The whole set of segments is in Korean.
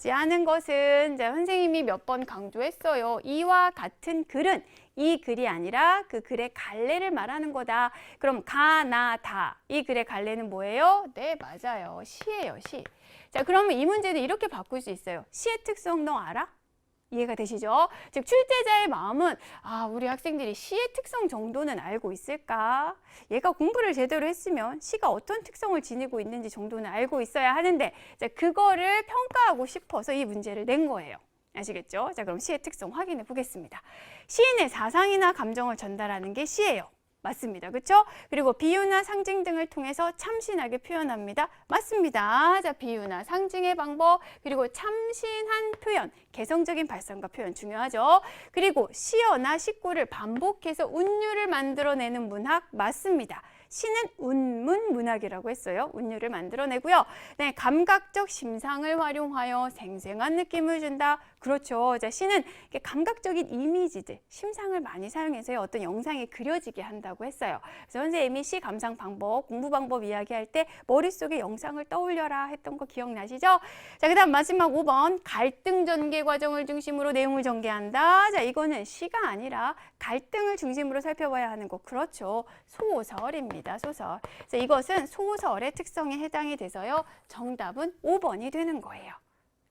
하는 것은 이제 선생님이 몇 번 강조했어요. 이와 같은 글은 이 글이 아니라 그 글의 갈래를 말하는 거다. 그럼 가, 나, 다. 이 글의 갈래는 뭐예요? 네, 맞아요. 시예요, 시. 자, 그러면 이 문제는 이렇게 바꿀 수 있어요. 시의 특성 너 알아? 이해가 되시죠? 즉 출제자의 마음은 우리 학생들이 시의 특성 정도는 알고 있을까? 얘가 공부를 제대로 했으면 시가 어떤 특성을 지니고 있는지 정도는 알고 있어야 하는데 자, 그거를 평가하고 싶어서 이 문제를 낸 거예요. 아시겠죠? 자, 그럼 시의 특성 확인해 보겠습니다. 시인의 사상이나 감정을 전달하는 게 시예요. 맞습니다. 그렇죠? 그리고 비유나 상징 등을 통해서 참신하게 표현합니다. 맞습니다. 자, 비유나 상징의 방법, 그리고 참신한 표현, 개성적인 발상과 표현 중요하죠. 그리고 시어나 식구를 반복해서 운율을 만들어내는 문학 맞습니다. 시는 운문 문학이라고 했어요. 운율을 만들어내고요. 네, 감각적 심상을 활용하여 생생한 느낌을 준다. 그렇죠. 자, 시는 감각적인 이미지들, 심상을 많이 사용해서 어떤 영상이 그려지게 한다고 했어요. 그래서 선생님이 시 감상 방법, 공부 방법 이야기할 때 머릿속에 영상을 떠올려라 했던 거 기억나시죠? 자, 그다음 마지막 5번 갈등 전개 과정을 중심으로 내용을 전개한다. 자, 이거는 시가 아니라 갈등을 중심으로 살펴봐야 하는 거. 그렇죠. 소설입니다. 소설. 자, 이것은 소설의 특성에 해당이 돼서요. 정답은 5번이 되는 거예요.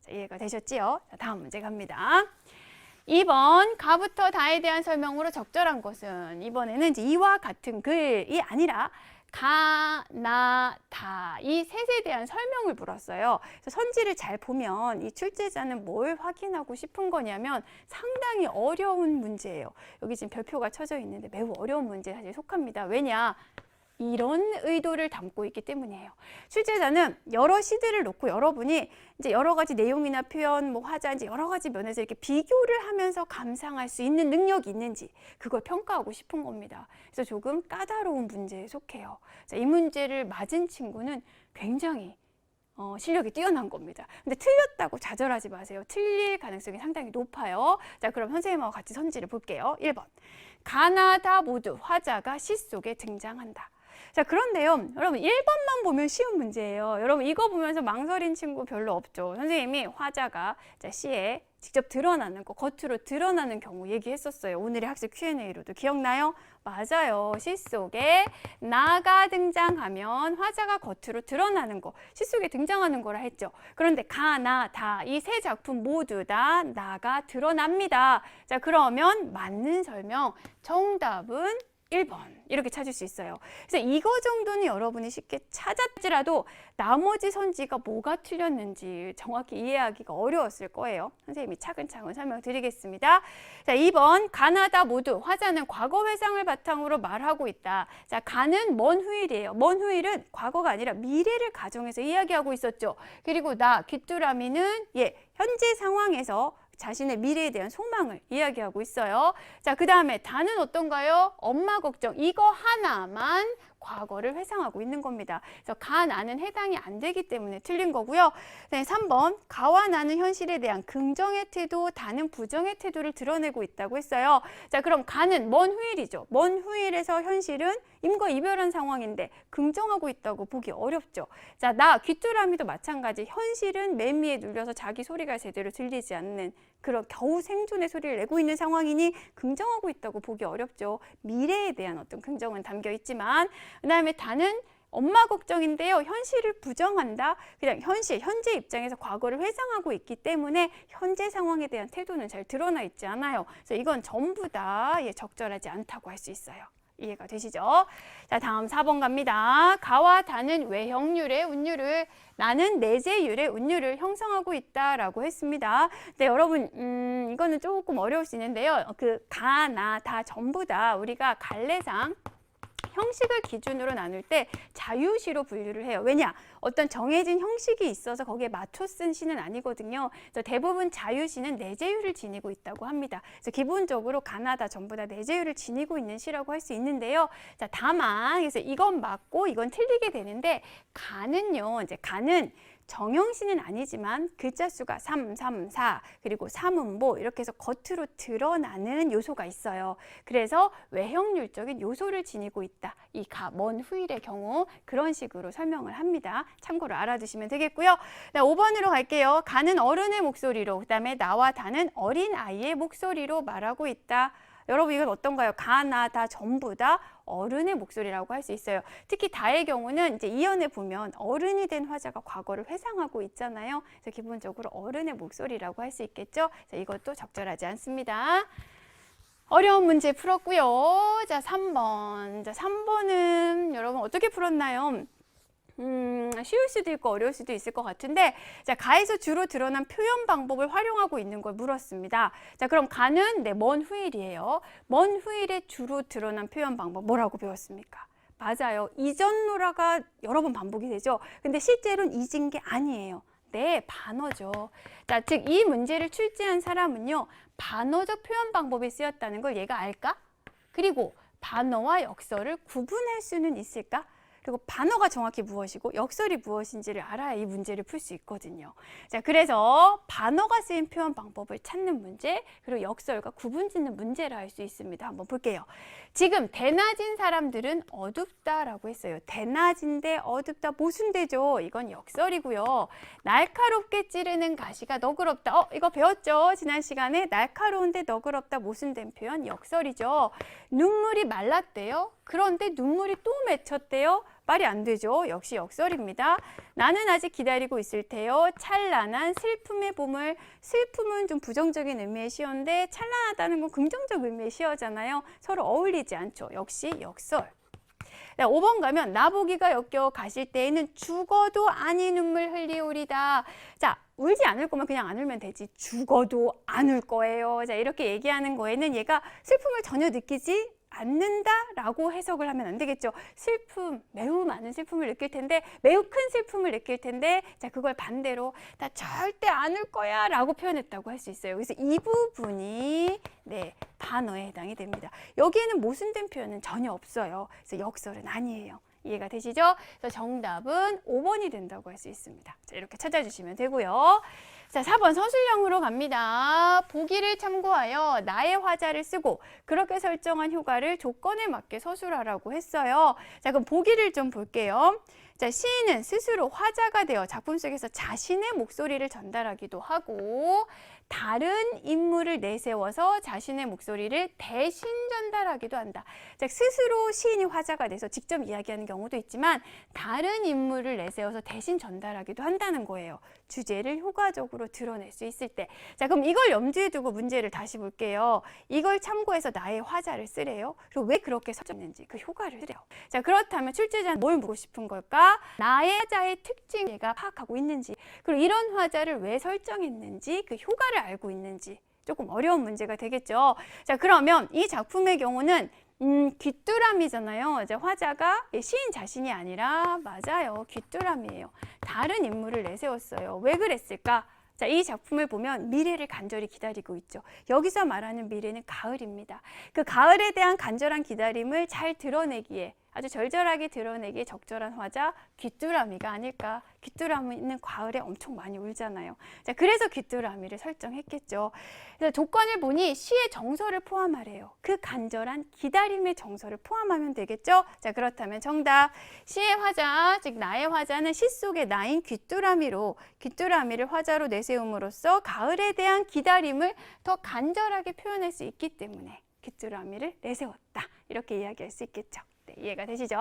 자, 이해가 되셨지요? 자, 다음 문제 갑니다. 2번 가부터 다에 대한 설명으로 적절한 것은 이번에는 이제 이와 같은 글이 아니라 가, 나, 다 이 셋에 대한 설명을 물었어요. 그래서 선지를 잘 보면 이 출제자는 뭘 확인하고 싶은 거냐면 상당히 어려운 문제예요. 여기 지금 별표가 쳐져 있는데 매우 어려운 문제에 사실 속합니다. 왜냐? 이런 의도를 담고 있기 때문이에요. 출제자는 여러 시들을 놓고 여러분이 이제 여러 가지 내용이나 표현, 화자 이제 여러 가지 면에서 이렇게 비교를 하면서 감상할 수 있는 능력이 있는지 그걸 평가하고 싶은 겁니다. 그래서 조금 까다로운 문제에 속해요. 자, 이 문제를 맞은 친구는 굉장히 실력이 뛰어난 겁니다. 근데 틀렸다고 좌절하지 마세요. 틀릴 가능성이 상당히 높아요. 자, 그럼 선생님하고 같이 선지를 볼게요. 1번. 가나 다 모두 화자가 시 속에 등장한다. 자, 그런데요, 여러분 1번만 보면 쉬운 문제예요. 여러분 이거 보면서 망설인 친구 별로 없죠. 선생님이 화자가 시에 직접 드러나는 거, 겉으로 드러나는 경우 얘기했었어요. 오늘의 학습 Q&A로도 기억나요? 맞아요. 시 속에 나가 등장하면 화자가 겉으로 드러나는 거, 시 속에 등장하는 거라 했죠. 그런데 가, 나, 다 이 세 작품 모두 다 나가 드러납니다. 자, 그러면 맞는 설명, 정답은 1번 이렇게 찾을 수 있어요. 그래서 이거 정도는 여러분이 쉽게 찾았지라도 나머지 선지가 뭐가 틀렸는지 정확히 이해하기가 어려웠을 거예요. 선생님이 차근차근 설명드리겠습니다. 자, 2번 가나다 모두 화자는 과거 회상을 바탕으로 말하고 있다. 자, 가는 먼 후일이에요. 먼 후일은 과거가 아니라 미래를 가정해서 이야기하고 있었죠. 그리고 나 귀뚜라미는 현재 상황에서 자신의 미래에 대한 소망을 이야기하고 있어요. 자, 그 다음에 다는 어떤가요? 엄마 걱정. 이거 하나만 과거를 회상하고 있는 겁니다. 그래서 가, 나는 해당이 안 되기 때문에 틀린 거고요. 네, 3번 가와 나는 현실에 대한 긍정의 태도, 다는 부정의 태도를 드러내고 있다고 했어요. 자, 그럼 가는 먼 후일이죠. 먼 후일에서 현실은 임과 이별한 상황인데 긍정하고 있다고 보기 어렵죠. 자, 나 귀뚜라미도 마찬가지. 현실은 매미에 눌려서 자기 소리가 제대로 들리지 않는 그런 겨우 생존의 소리를 내고 있는 상황이니 긍정하고 있다고 보기 어렵죠. 미래에 대한 어떤 긍정은 담겨 있지만 그 다음에 다는 엄마 걱정인데요. 현실을 부정한다. 그냥 현재 입장에서 과거를 회상하고 있기 때문에 현재 상황에 대한 태도는 잘 드러나 있지 않아요. 그래서 이건 전부 다 적절하지 않다고 할 수 있어요. 이해가 되시죠? 자, 다음 4번 갑니다. 가와 다는 외형률의 운율을, 나는 내재율의 운율을 형성하고 있다라고 했습니다. 네, 여러분 이거는 조금 어려울 수 있는데요. 가, 나, 다 전부 다 우리가 갈래상 형식을 기준으로 나눌 때 자유시로 분류를 해요. 왜냐? 어떤 정해진 형식이 있어서 거기에 맞춰 쓴 시는 아니거든요. 그래서 대부분 자유시는 내재율을 지니고 있다고 합니다. 그래서 기본적으로 가나다 전부 다 내재율을 지니고 있는 시라고 할 수 있는데요. 자, 다만 그래서 이건 맞고 이건 틀리게 되는데 가는요. 이제 가는 정형시는 아니지만 글자 수가 3, 3, 4 그리고 삼음보 이렇게 해서 겉으로 드러나는 요소가 있어요. 그래서 외형률적인 요소를 지니고 있다. 이 가, 먼 후일의 경우 그런 식으로 설명을 합니다. 참고로 알아두시면 되겠고요. 네, 5번으로 갈게요. 가는 어른의 목소리로, 그 다음에 나와 다는 어린아이의 목소리로 말하고 있다. 여러분 이건 어떤가요? 가, 나, 다 전부 다 어른의 목소리라고 할 수 있어요. 특히 다의 경우는 이제 이연에 보면 어른이 된 화자가 과거를 회상하고 있잖아요. 그래서 기본적으로 어른의 목소리라고 할 수 있겠죠. 자, 이것도 적절하지 않습니다. 어려운 문제 풀었고요. 자, 3번. 자, 3번은 여러분 어떻게 풀었나요? 쉬울 수도 있고 어려울 수도 있을 것 같은데, 자, 가에서 주로 드러난 표현 방법을 활용하고 있는 걸 물었습니다. 자, 그럼 가는 먼 후일이에요. 먼 후일에 주로 드러난 표현 방법 뭐라고 배웠습니까? 맞아요. 이전노라가 여러 번 반복이 되죠. 근데 실제로는 잊은 게 아니에요. 네, 반어죠. 자, 즉 이 문제를 출제한 사람은요, 반어적 표현 방법이 쓰였다는 걸 얘가 알까? 그리고 반어와 역설을 구분할 수는 있을까? 그리고 반어가 정확히 무엇이고 역설이 무엇인지를 알아야 이 문제를 풀 수 있거든요. 자, 그래서 반어가 쓰인 표현 방법을 찾는 문제, 그리고 역설과 구분 짓는 문제라 할 수 있습니다. 한번 볼게요. 지금 대낮인 사람들은 어둡다라고 했어요. 대낮인데 어둡다, 모순되죠. 이건 역설이고요. 날카롭게 찌르는 가시가 너그럽다. 이거 배웠죠? 지난 시간에 날카로운데 너그럽다, 모순된 표현 역설이죠. 눈물이 말랐대요. 그런데 눈물이 또 맺혔대요. 말이 안 되죠. 역시 역설입니다. 나는 아직 기다리고 있을 테요. 찬란한 슬픔의 봄을. 슬픔은 좀 부정적인 의미의 시어인데 찬란하다는 건 긍정적 의미의 시어잖아요. 서로 어울리지 않죠. 역시 역설. 5번 가면 나보기가 역겨워 가실 때에는 죽어도 아니 눈물 흘리오리다. 자, 울지 않을 거면 그냥 안 울면 되지. 죽어도 안 울 거예요. 자, 이렇게 얘기하는 거에는 얘가 슬픔을 전혀 느끼지 않는다라고 해석을 하면 안 되겠죠. 슬픔, 매우 많은 슬픔을 느낄 텐데, 매우 큰 슬픔을 느낄 텐데, 자, 그걸 반대로 나 절대 안 울 거야 라고 표현했다고 할 수 있어요. 그래서 이 부분이 반어에 해당이 됩니다. 여기에는 모순된 표현은 전혀 없어요. 그래서 역설은 아니에요. 이해가 되시죠? 그래서 정답은 5번이 된다고 할 수 있습니다. 자, 이렇게 찾아주시면 되고요. 자, 4번 서술형으로 갑니다. 보기를 참고하여 나의 화자를 쓰고 그렇게 설정한 효과를 조건에 맞게 서술하라고 했어요. 자, 그럼 보기를 좀 볼게요. 자, 시인은 스스로 화자가 되어 작품 속에서 자신의 목소리를 전달하기도 하고 다른 인물을 내세워서 자신의 목소리를 대신 전달하기도 한다. 즉 스스로 시인이 화자가 돼서 직접 이야기하는 경우도 있지만 다른 인물을 내세워서 대신 전달하기도 한다는 거예요. 주제를 효과적으로 드러낼 수 있을 때. 자, 그럼 이걸 염두에 두고 문제를 다시 볼게요. 이걸 참고해서 나의 화자를 쓰래요. 그리고 왜 그렇게 설정했는지 그 효과를 쓰래요. 자, 그렇다면 출제자는 뭘 묻고 싶은 걸까? 나의 화자의 특징을 얘가 파악하고 있는지, 그리고 이런 화자를 왜 설정했는지, 그 효과를 알고 있는지. 조금 어려운 문제가 되겠죠. 자, 그러면 이 작품의 경우는 귀뚜라미잖아요. 이제 화자가 시인 자신이 아니라 맞아요. 귀뚜라미예요. 다른 인물을 내세웠어요. 왜 그랬을까? 자, 이 작품을 보면 미래를 간절히 기다리고 있죠. 여기서 말하는 미래는 가을입니다. 그 가을에 대한 간절한 기다림을 잘 드러내기에, 아주 절절하게 드러내기에 적절한 화자 귀뚜라미가 아닐까. 귀뚜라미는 가을에 엄청 많이 울잖아요. 자, 그래서 귀뚜라미를 설정했겠죠. 그래서 조건을 보니 시의 정서를 포함하래요. 그 간절한 기다림의 정서를 포함하면 되겠죠. 자, 그렇다면 정답. 시의 화자, 즉 나의 화자는 시 속의 나인 귀뚜라미를 화자로 내세움으로써 가을에 대한 기다림을 더 간절하게 표현할 수 있기 때문에 귀뚜라미를 내세웠다. 이렇게 이야기할 수 있겠죠. 네, 이해가 되시죠?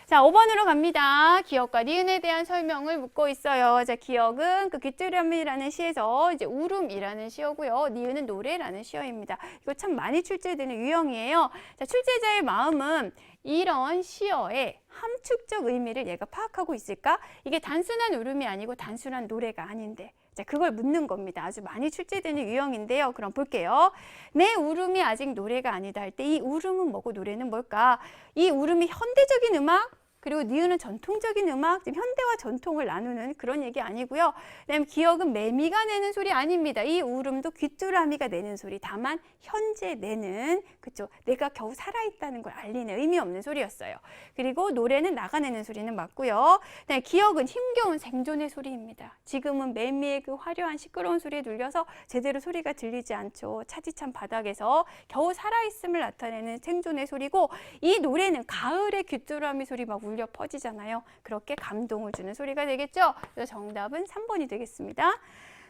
자, 5번으로 갑니다. 기억과 니은에 대한 설명을 묻고 있어요. 자, 기억은 그 귀뚜라미라는 시에서 이제 울음이라는 시어고요. 니은은 노래라는 시어입니다. 이거 참 많이 출제되는 유형이에요. 자, 출제자의 마음은 이런 시어의 함축적 의미를 얘가 파악하고 있을까? 이게 단순한 울음이 아니고 단순한 노래가 아닌데. 자, 그걸 묻는 겁니다. 아주 많이 출제되는 유형인데요. 그럼 볼게요. 내 울음이 아직 노래가 아니다 할 때 이 울음은 뭐고 노래는 뭘까? 이 울음이 현대적인 음악? 그리고 니은은 전통적인 음악, 지금 현대와 전통을 나누는 그런 얘기 아니고요. 그다음에 기억은 매미가 내는 소리 아닙니다. 이 울음도 귀뚜라미가 내는 소리. 다만 현재 내는, 그쵸? 내가 겨우 살아있다는 걸 알리는 의미 없는 소리였어요. 그리고 노래는 나가 내는 소리는 맞고요. 그다음에 기억은 힘겨운 생존의 소리입니다. 지금은 매미의 그 화려한 시끄러운 소리에 눌려서 제대로 소리가 들리지 않죠. 차디찬 바닥에서 겨우 살아있음을 나타내는 생존의 소리고, 이 노래는 가을의 귀뚜라미 소리 막 울려 퍼지잖아요. 그렇게 감동을 주는 소리가 되겠죠. 그래서 정답은 3번이 되겠습니다.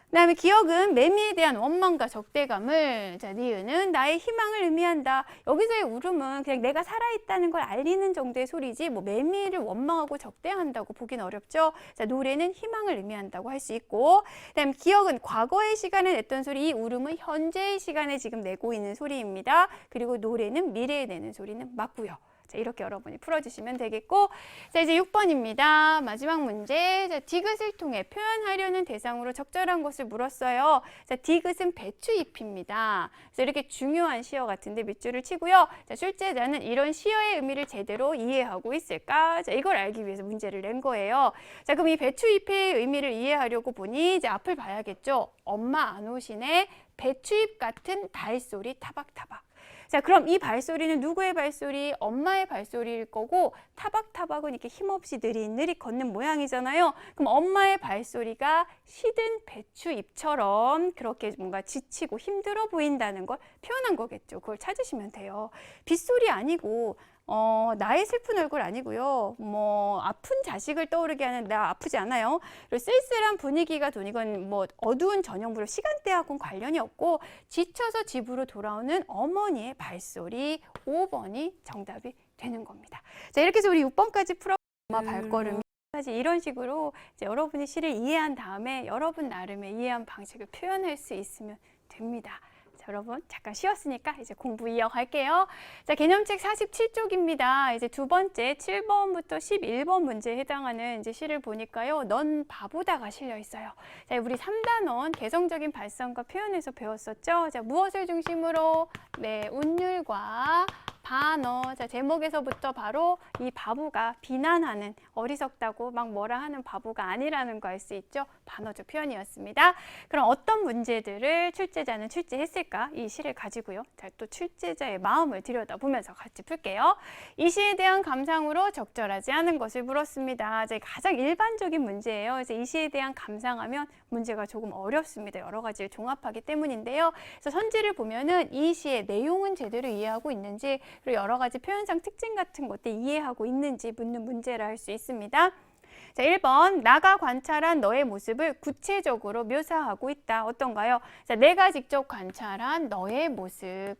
그다음에 기억은 매미에 대한 원망과 적대감을, 자, 니은은 나의 희망을 의미한다. 여기서의 울음은 그냥 내가 살아있다는 걸 알리는 정도의 소리지 뭐 매미를 원망하고 적대한다고 보긴 어렵죠. 자, 노래는 희망을 의미한다고 할 수 있고, 그다음에 기억은 과거의 시간에 냈던 소리, 이 울음은 현재의 시간에 지금 내고 있는 소리입니다. 그리고 노래는 미래에 내는 소리는 맞고요. 자, 이렇게 여러분이 풀어주시면 되겠고, 자, 이제 6번입니다. 마지막 문제. 자, 디귿을 통해 표현하려는 대상으로 적절한 것을 물었어요. 자, 디귿은 배추잎입니다. 그래서 이렇게 중요한 시어 같은데 밑줄을 치고요. 자, 출제자는 이런 시어의 의미를 제대로 이해하고 있을까? 자, 이걸 알기 위해서 문제를 낸 거예요. 자, 그럼 이 배추잎의 의미를 이해하려고 보니 이제 앞을 봐야겠죠. 엄마 안 오시네. 배추잎 같은 발소리 타박타박. 자, 그럼 이 발소리는 누구의 발소리? 엄마의 발소리일 거고, 타박타박은 이렇게 힘없이 느릿느릿 걷는 모양이잖아요. 그럼 엄마의 발소리가 시든 배추잎처럼 그렇게 뭔가 지치고 힘들어 보인다는 걸 표현한 거겠죠. 그걸 찾으시면 돼요. 빗소리 아니고 나의 슬픈 얼굴 아니고요. 뭐 아픈 자식을 떠오르게 하는 나 아프지 않아요. 그리고 쓸쓸한 분위기가 돈, 이건 뭐 어두운 저녁부로 시간대하고는 관련이 없고, 지쳐서 집으로 돌아오는 어머니의 발소리, 5번이 정답이 되는 겁니다. 자, 이렇게 해서 우리 6번까지 풀어. 엄마 발걸음이 이런 식으로 이제 여러분이 시를 이해한 다음에 여러분 나름의 이해한 방식을 표현할 수 있으면 됩니다. 여러분 잠깐 쉬었으니까 이제 공부 이어갈게요. 자, 개념책 47쪽입니다. 이제 두 번째 7번부터 11번 문제에 해당하는 이제 시를 보니까요. 넌 바보다가 실려 있어요. 자, 우리 3단원 개성적인 발성과 표현에서 배웠었죠. 자, 무엇을 중심으로? 네, 운율과 반어. 자, 제목에서부터 바로 이 바보가 비난하는, 어리석다고 막 뭐라 하는 바보가 아니라는 거 알 수 있죠. 반어적 표현이었습니다. 그럼 어떤 문제들을 출제자는 출제했을까? 이 시를 가지고요. 자, 또 출제자의 마음을 들여다보면서 같이 풀게요. 이 시에 대한 감상으로 적절하지 않은 것을 물었습니다. 자, 가장 일반적인 문제예요. 그래서 이 시에 대한 감상하면 문제가 조금 어렵습니다. 여러 가지를 종합하기 때문인데요. 그래서 선지를 보면은 이 시의 내용은 제대로 이해하고 있는지, 그리고 여러 가지 표현상 특징 같은 것들 이해하고 있는지 묻는 문제라 할 수 있습니다. 자, 1번 나가 관찰한 너의 모습을 구체적으로 묘사하고 있다. 어떤가요? 자, 내가 직접 관찰한 너의 모습,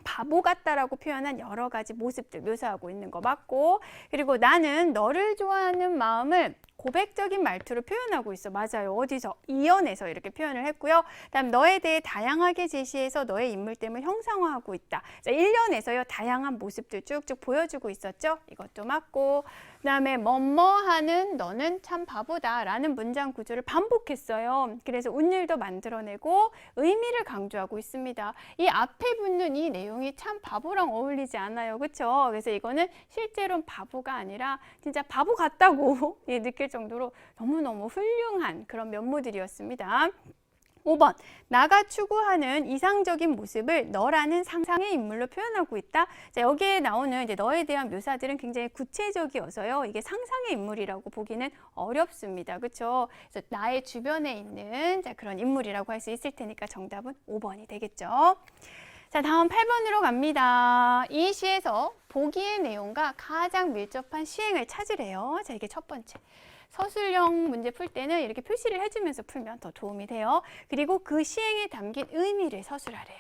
바보 같다라고 표현한 여러 가지 모습들 묘사하고 있는 거 맞고, 그리고 나는 너를 좋아하는 마음을 고백적인 말투로 표현하고 있어. 맞아요. 어디서? 이연에서 이렇게 표현을 했고요. 다음 너에 대해 다양하게 제시해서 너의 인물됨을 형상화하고 있다. 자, 1년에서요. 다양한 모습들 쭉쭉 보여주고 있었죠. 이것도 맞고, 그 다음에 뭐뭐하는 너는 참 바보다 라는 문장 구조를 반복했어요. 그래서 운율도 만들어내고 의미를 강조하고 있습니다. 이 앞에 붙는 이 내용이 참 바보랑 어울리지 않아요. 그렇죠? 그래서 이거는 실제로는 바보가 아니라 진짜 바보 같다고 느낄 정도로 너무너무 훌륭한 그런 면모들이었습니다. 5번, 나가 추구하는 이상적인 모습을 너라는 상상의 인물로 표현하고 있다. 자, 여기에 나오는 이제 너에 대한 묘사들은 굉장히 구체적이어서요. 이게 상상의 인물이라고 보기는 어렵습니다. 그렇죠? 그래서 나의 주변에 있는 그런 인물이라고 할 수 있을 테니까 정답은 5번이 되겠죠. 자, 다음 8번으로 갑니다. 이 시에서 보기의 내용과 가장 밀접한 시행을 찾으래요. 자, 이게 첫 번째. 서술형 문제 풀 때는 이렇게 표시를 해주면서 풀면 더 도움이 돼요. 그리고 그 시행에 담긴 의미를 서술하래요.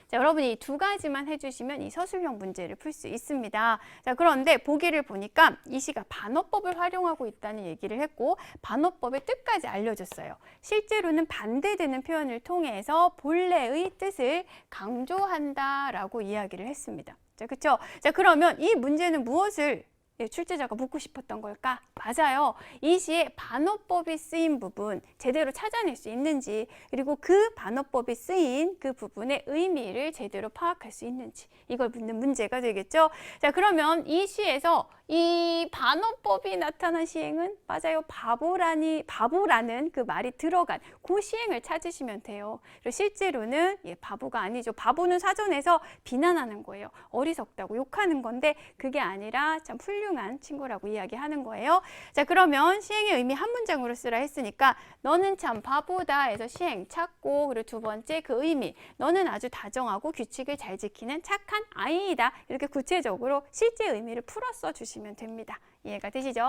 자, 여러분이 이 두 가지만 해주시면 이 서술형 문제를 풀 수 있습니다. 자, 그런데 보기를 보니까 이 시가 반어법을 활용하고 있다는 얘기를 했고, 반어법의 뜻까지 알려줬어요. 실제로는 반대되는 표현을 통해서 본래의 뜻을 강조한다라고 이야기를 했습니다. 자, 그렇죠? 자, 그러면 이 문제는 무엇을 출제자가 묻고 싶었던 걸까? 맞아요. 이 시에 반어법이 쓰인 부분 제대로 찾아낼 수 있는지, 그리고 그 반어법이 쓰인 그 부분의 의미를 제대로 파악할 수 있는지, 이걸 묻는 문제가 되겠죠. 자, 그러면 이 시에서 이 반어법이 나타난 시행은 맞아요. 바보라는 그 말이 들어간 그 시행을 찾으시면 돼요. 그리고 실제로는 바보가 아니죠. 바보는 사전에서 비난하는 거예요. 어리석다고 욕하는 건데 그게 아니라 참 훌륭한 친구라고 이야기하는 거예요. 자, 그러면 시행의 의미 한 문장으로 쓰라 했으니까 너는 참 바보다 해서 시행 찾고, 그리고 두 번째 그 의미, 너는 아주 다정하고 규칙을 잘 지키는 착한 아이이다. 이렇게 구체적으로 실제 의미를 풀어 써주시면 됩니다. 이해가 되시죠?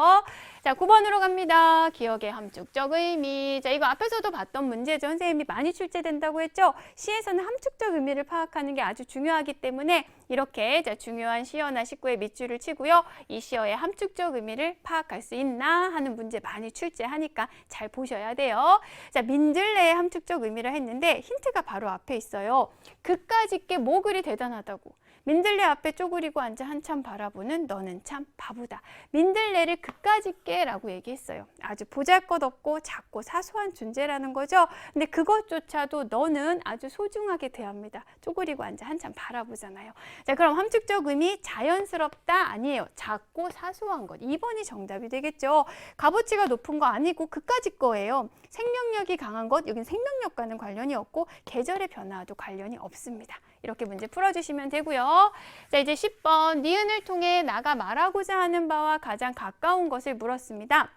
자, 9번으로 갑니다. 기억의 함축적 의미. 자, 이거 앞에서도 봤던 문제죠. 선생님이 많이 출제된다고 했죠? 시에서는 함축적 의미를 파악하는 게 아주 중요하기 때문에 이렇게 중요한 시어나 식구의 밑줄을 치고요. 이 시어의 함축적 의미를 파악할 수 있나 하는 문제 많이 출제하니까 잘 보셔야 돼요. 자, 민들레의 함축적 의미를 했는데 힌트가 바로 앞에 있어요. 그까짓 게 뭐 그리 대단하다고. 민들레 앞에 쪼그리고 앉아 한참 바라보는 너는 참 바보다. 민들레를 그까짓게 라고 얘기했어요. 아주 보잘것없고 작고 사소한 존재라는 거죠. 근데 그것조차도 너는 아주 소중하게 대합니다. 쪼그리고 앉아 한참 바라보잖아요. 자, 그럼 함축적 의미 자연스럽다 아니에요. 작고 사소한 것. 2번이 정답이 되겠죠. 값어치가 높은 거 아니고 그까짓 거예요. 생명력이 강한 것, 여긴 생명력과는 관련이 없고 계절의 변화와도 관련이 없습니다. 이렇게 문제 풀어주시면 되고요. 자, 이제 10번 니은을 통해 나가 말하고자 하는 바와 가장 가까운 것을 물었습니다.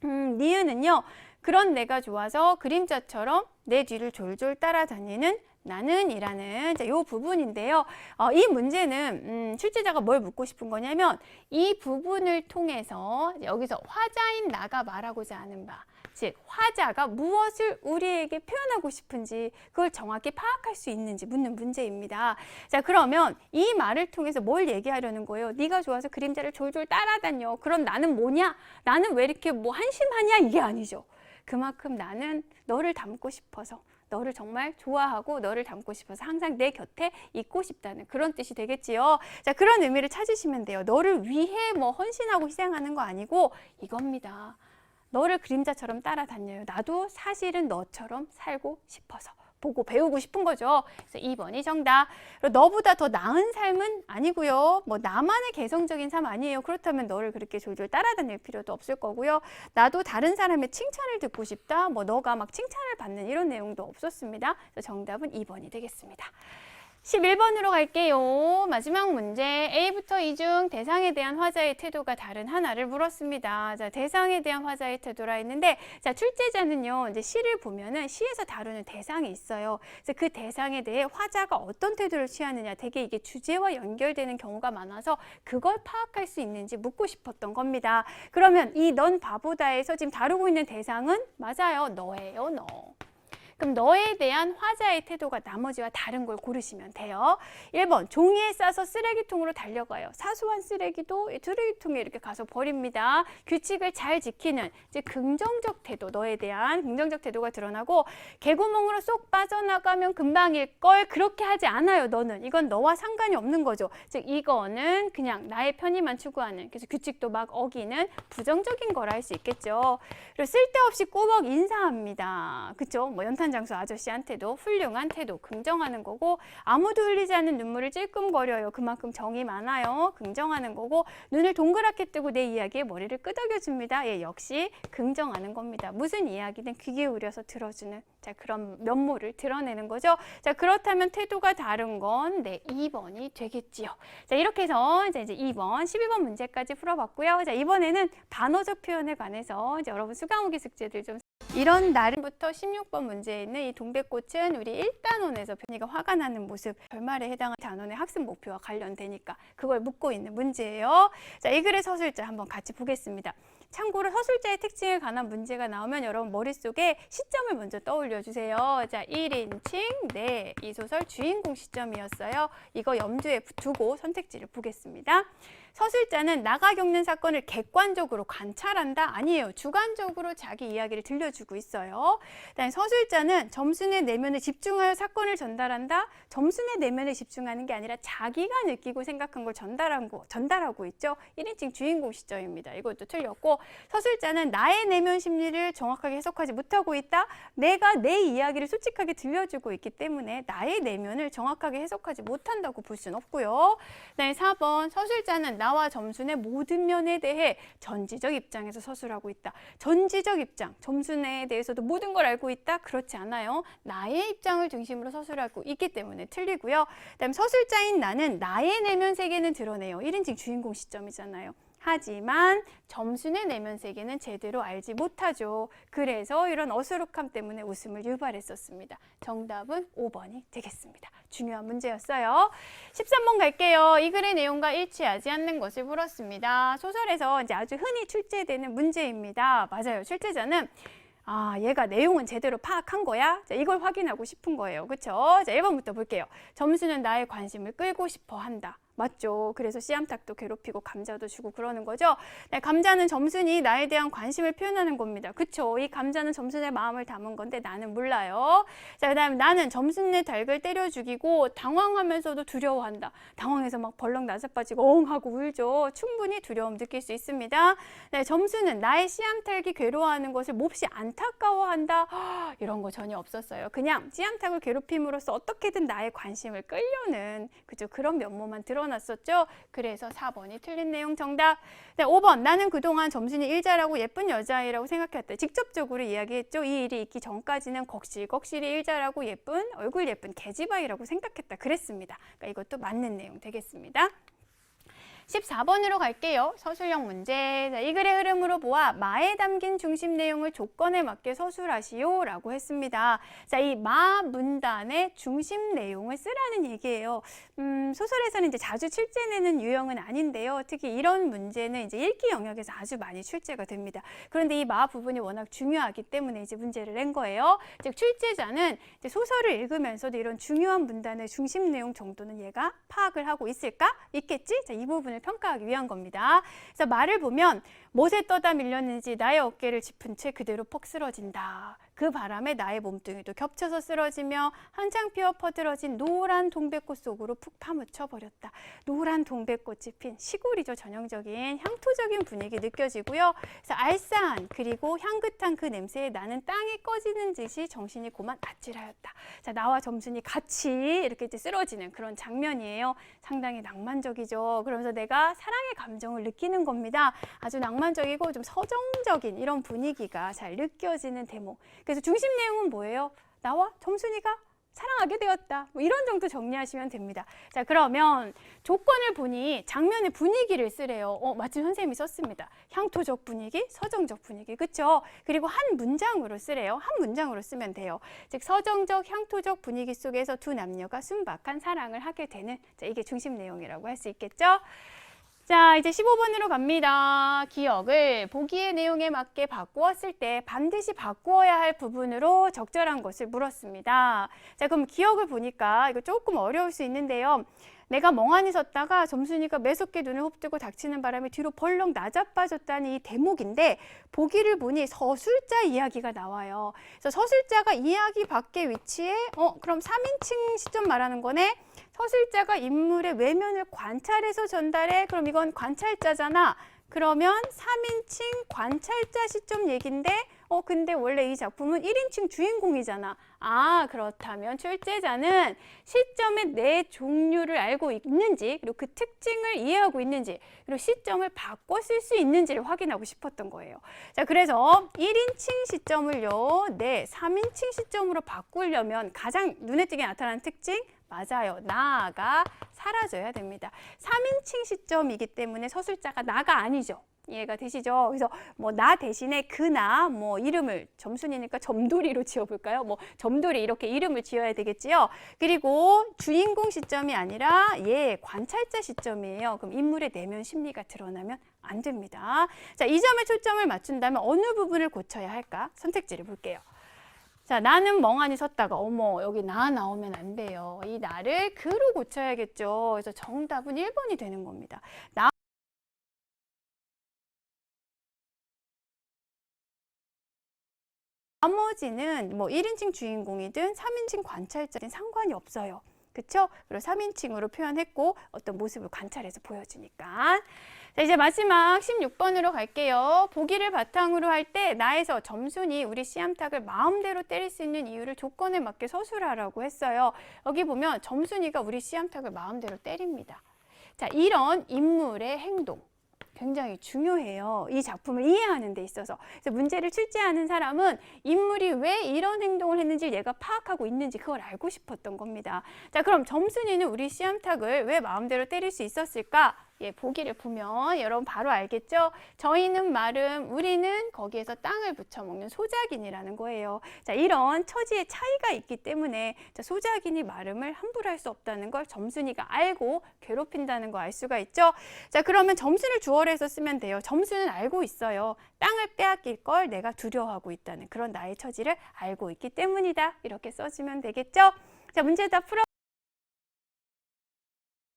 니은은요, 그런 내가 좋아서 그림자처럼 내 뒤를 졸졸 따라다니는 나는 이라는 이 부분인데요. 이 문제는 출제자가 뭘 묻고 싶은 거냐면 이 부분을 통해서 여기서 화자인 나가 말하고자 하는 바, 즉 화자가 무엇을 우리에게 표현하고 싶은지 그걸 정확히 파악할 수 있는지 묻는 문제입니다. 자, 그러면 이 말을 통해서 뭘 얘기하려는 거예요? 네가 좋아서 그림자를 졸졸 따라다녀. 그럼 나는 뭐냐? 나는 왜 이렇게 뭐 한심하냐? 이게 아니죠. 그만큼 나는 너를 닮고 싶어서, 너를 정말 좋아하고 너를 닮고 싶어서 항상 내 곁에 있고 싶다는 그런 뜻이 되겠지요. 자, 그런 의미를 찾으시면 돼요. 너를 위해 뭐 헌신하고 희생하는 거 아니고 이겁니다. 너를 그림자처럼 따라다녀요. 나도 사실은 너처럼 살고 싶어서. 보고 배우고 싶은 거죠. 그래서 2번이 정답. 너보다 더 나은 삶은 아니고요. 뭐 나만의 개성적인 삶 아니에요. 그렇다면 너를 그렇게 졸졸 따라다닐 필요도 없을 거고요. 나도 다른 사람의 칭찬을 듣고 싶다. 뭐 너가 막 칭찬을 받는 이런 내용도 없었습니다. 그래서 정답은 2번이 되겠습니다. 11번으로 갈게요. 마지막 문제. A부터 E 중 대상에 대한 화자의 태도가 다른 하나를 물었습니다. 자, 대상에 대한 화자의 태도라 했는데, 자, 출제자는요, 이제 시를 보면은 시에서 다루는 대상이 있어요. 그래서 그 대상에 대해 화자가 어떤 태도를 취하느냐, 되게 이게 주제와 연결되는 경우가 많아서 그걸 파악할 수 있는지 묻고 싶었던 겁니다. 그러면 이 넌 바보다에서 지금 다루고 있는 대상은 맞아요. 너예요, 너. 그럼 너에 대한 화자의 태도가 나머지와 다른 걸 고르시면 돼요. 1번, 종이에 싸서 쓰레기통으로 달려가요. 사소한 쓰레기도 쓰레기통에 이렇게 가서 버립니다. 규칙을 잘 지키는 이제 긍정적 태도, 너에 대한 긍정적 태도가 드러나고, 개구멍으로 쏙 빠져나가면 금방일 걸, 그렇게 하지 않아요. 너는 이건 너와 상관이 없는 거죠. 즉 이거는 그냥 나의 편의만 추구하는, 그래서 규칙도 막 어기는 부정적인 거라 할 수 있겠죠. 그리고 쓸데없이 꾸벅 인사합니다. 그쵸? 뭐 연탄장수 아저씨한테도 훌륭한 태도, 긍정하는 거고, 아무도 흘리지 않는 눈물을 찔끔거려요. 그만큼 정이 많아요. 긍정하는 거고, 눈을 동그랗게 뜨고 내 이야기에 머리를 끄덕여줍니다. 예, 역시 긍정하는 겁니다. 무슨 이야기든 귀 기울여서 들어주는, 자, 그런 면모를 드러내는 거죠. 자, 그렇다면 태도가 다른 건 네, 2번이 되겠지요. 자, 이렇게 해서 이제 2번, 12번 문제까지 풀어봤고요. 자, 이번에는 반어적 표현에 관해서 이제 여러분 수강후기 숙제들 좀, 이런 날부터 16번 문제에 있는 이 동백꽃은 우리 1단원에서 변이가 화가 나는 모습, 결말에 해당하는 단원의 학습 목표와 관련되니까 그걸 묻고 있는 문제예요. 자, 이 글의 서술자 한번 같이 보겠습니다. 참고로 서술자의 특징에 관한 문제가 나오면 여러분 머릿속에 시점을 먼저 떠올려 주세요. 자, 1인칭, 네, 이 소설 주인공 시점이었어요. 이거 염두에 두고 선택지를 보겠습니다. 서술자는 나가 겪는 사건을 객관적으로 관찰한다? 아니에요. 주관적으로 자기 이야기를 들려주고 있어요. 그다음에 서술자는 점순의 내면에 집중하여 사건을 전달한다? 점순의 내면에 집중하는 게 아니라 자기가 느끼고 생각한 걸 전달하고 있죠. 1인칭 주인공 시점입니다. 이것도 틀렸고, 서술자는 나의 내면 심리를 정확하게 해석하지 못하고 있다? 내가 내 이야기를 솔직하게 들려주고 있기 때문에 나의 내면을 정확하게 해석하지 못한다고 볼 수는 없고요. 그다음에 4번, 서술자는 나와 점순의 모든 면에 대해 전지적 입장에서 서술하고 있다. 전지적 입장, 점순에 대해서도 모든 걸 알고 있다? 그렇지 않아요. 나의 입장을 중심으로 서술하고 있기 때문에 틀리고요. 그다음에 서술자인 나는 나의 내면 세계는 드러내요. 1인칭 주인공 시점이잖아요. 하지만 점순의 내면 세계는 제대로 알지 못하죠. 그래서 이런 어수룩함 때문에 웃음을 유발했었습니다. 정답은 5번이 되겠습니다. 중요한 문제였어요. 13번 갈게요. 이 글의 내용과 일치하지 않는 것을 물었습니다. 소설에서 이제 아주 흔히 출제되는 문제입니다. 맞아요. 출제자는 얘가 내용은 제대로 파악한 거야? 자, 이걸 확인하고 싶은 거예요. 그쵸? 자, 1번부터 볼게요. 점수는 나의 관심을 끌고 싶어 한다. 맞죠? 그래서 씨암탉도 괴롭히고 감자도 주고 그러는 거죠. 네, 감자는 점순이 나에 대한 관심을 표현하는 겁니다. 그쵸? 이 감자는 점순의 마음을 담은 건데 나는 몰라요. 자, 그 다음에 나는 점순의 닭을 때려 죽이고 당황하면서도 두려워한다. 당황해서 막 벌렁 나자빠지고 엉 하고 울죠. 충분히 두려움 느낄 수 있습니다. 네, 점순은 나의 씨암탉이 괴로워하는 것을 몹시 안타까워한다. 이런 거 전혀 없었어요. 그냥 씨암탉을 괴롭힘으로써 어떻게든 나의 관심을 끌려는 그죠? 그런 면모만 드러났었죠. 그래서 4번이 틀린 내용 정답. 네, 5번, 나는 그동안 점순이 일자라고 예쁜 여자아이라고 생각했다. 직접적으로 이야기했죠. 이 일이 있기 전까지는 걱실걱실이 일자라고 예쁜 얼굴 예쁜 계집아이라고 생각했다. 그랬습니다. 그러니까 이것도 맞는 내용 되겠습니다. 14번으로 갈게요. 서술형 문제. 자, 이 글의 흐름으로 보아 마에 담긴 중심 내용을 조건에 맞게 서술하시오 라고 했습니다. 자, 이 마 문단의 중심 내용을 쓰라는 얘기예요. 소설에서는 이제 자주 출제되는 유형은 아닌데요. 특히 이런 문제는 이제 읽기 영역에서 아주 많이 출제가 됩니다. 그런데 이 마 부분이 워낙 중요하기 때문에 이제 문제를 낸 거예요. 즉 출제자는 이제 소설을 읽으면서도 이런 중요한 문단의 중심 내용 정도는 얘가 파악을 하고 있을까? 있겠지? 자, 이 부분을 평가하기 위한 겁니다. 그래서 말을 보면 못에 떠다 밀렸는지 나의 어깨를 짚은 채 그대로 퍽 쓰러진다. 그 바람에 나의 몸뚱이도 겹쳐서 쓰러지며 한창 피어 퍼들어진 노란 동백꽃 속으로 푹 파묻혀 버렸다. 노란 동백꽃이 핀 시골이죠. 전형적인 향토적인 분위기 느껴지고요. 그래서 알싸한 그리고 향긋한 그 냄새에 나는 땅이 꺼지는 듯이 정신이 고만 아찔하였다. 자, 나와 점순이 같이 이렇게 이제 쓰러지는 그런 장면이에요. 상당히 낭만적이죠. 그러면서 내가 사랑의 감정을 느끼는 겁니다. 아주 낭만적이고 좀 서정적인 이런 분위기가 잘 느껴지는 대목. 그래서 중심 내용은 뭐예요? 나와 점순이가 사랑하게 되었다. 뭐 이런 정도 정리하시면 됩니다. 자, 그러면 조건을 보니 장면의 분위기를 쓰래요. 마침 선생님이 썼습니다. 향토적 분위기, 서정적 분위기, 그쵸? 그리고 한 문장으로 쓰래요. 한 문장으로 쓰면 돼요. 즉 서정적, 향토적 분위기 속에서 두 남녀가 순박한 사랑을 하게 되는, 자, 이게 중심 내용이라고 할 수 있겠죠? 자, 이제 15번으로 갑니다. 기억을 보기의 내용에 맞게 바꾸었을 때 반드시 바꾸어야 할 부분으로 적절한 것을 물었습니다. 자, 그럼 기억을 보니까 이거 조금 어려울 수 있는데요. 내가 멍하니 섰다가 점순이가 매섭게 눈을 흡뜨고 닥치는 바람에 뒤로 벌렁 나자빠졌다는 이 대목인데 보기를 보니 서술자 이야기가 나와요. 그래서 서술자가 이야기 밖의 위치에 그럼 3인칭 시점 말하는 거네. 서술자가 인물의 외면을 관찰해서 전달해. 그럼 이건 관찰자잖아. 그러면 3인칭 관찰자 시점 얘긴데 근데 원래 이 작품은 1인칭 주인공이잖아. 그렇다면 출제자는 시점의 내 종류를 알고 있는지, 그리고 그 특징을 이해하고 있는지, 그리고 시점을 바꿔 쓸 수 있는지를 확인하고 싶었던 거예요. 자, 그래서 1인칭 시점을요, 3인칭 시점으로 바꾸려면 가장 눈에 띄게 나타나는 특징, 맞아요. 나가 사라져야 됩니다. 3인칭 시점이기 때문에 서술자가 나가 아니죠. 이해가 되시죠? 그래서 뭐 나 대신에 그나 이름을 점순이니까 점돌이로 지어볼까요? 점돌이 이렇게 이름을 지어야 되겠지요. 그리고 주인공 시점이 아니라 관찰자 시점이에요. 그럼 인물의 내면 심리가 드러나면 안 됩니다. 자, 이 점에 초점을 맞춘다면 어느 부분을 고쳐야 할까? 선택지를 볼게요. 자, 나는 멍하니 섰다가 여기 나 나오면 안 돼요. 이 나를 그로 고쳐야겠죠. 그래서 정답은 1번이 되는 겁니다. 나머지는 뭐 1인칭 주인공이든 3인칭 관찰자든 상관이 없어요. 그쵸? 그리고 3인칭으로 표현했고 어떤 모습을 관찰해서 보여주니까. 자, 이제 마지막 16번으로 갈게요. 보기를 바탕으로 할 때 나에서 점순이 우리 씨암탉을 마음대로 때릴 수 있는 이유를 조건에 맞게 서술하라고 했어요. 여기 보면 점순이가 우리 씨암탉을 마음대로 때립니다. 자, 이런 인물의 행동. 굉장히 중요해요. 이 작품을 이해하는 데 있어서. 그래서 문제를 출제하는 사람은 인물이 왜 이런 행동을 했는지 얘가 파악하고 있는지 그걸 알고 싶었던 겁니다. 자, 그럼 점순이는 우리 씨암탉을 왜 마음대로 때릴 수 있었을까? 예, 보기를 보면 여러분 바로 알겠죠? 저희는 마름, 우리는 거기에서 땅을 붙여먹는 소작인이라는 거예요. 자, 이런 처지의 차이가 있기 때문에 소작인이 마름을 함부로 할 수 없다는 걸 점순이가 알고 괴롭힌다는 거 알 수가 있죠? 자, 그러면 점순을 주어로 해서 쓰면 돼요. 점순은 알고 있어요. 땅을 빼앗길 걸 내가 두려워하고 있다는 그런 나의 처지를 알고 있기 때문이다. 이렇게 써주면 되겠죠? 자, 문제 다 풀어.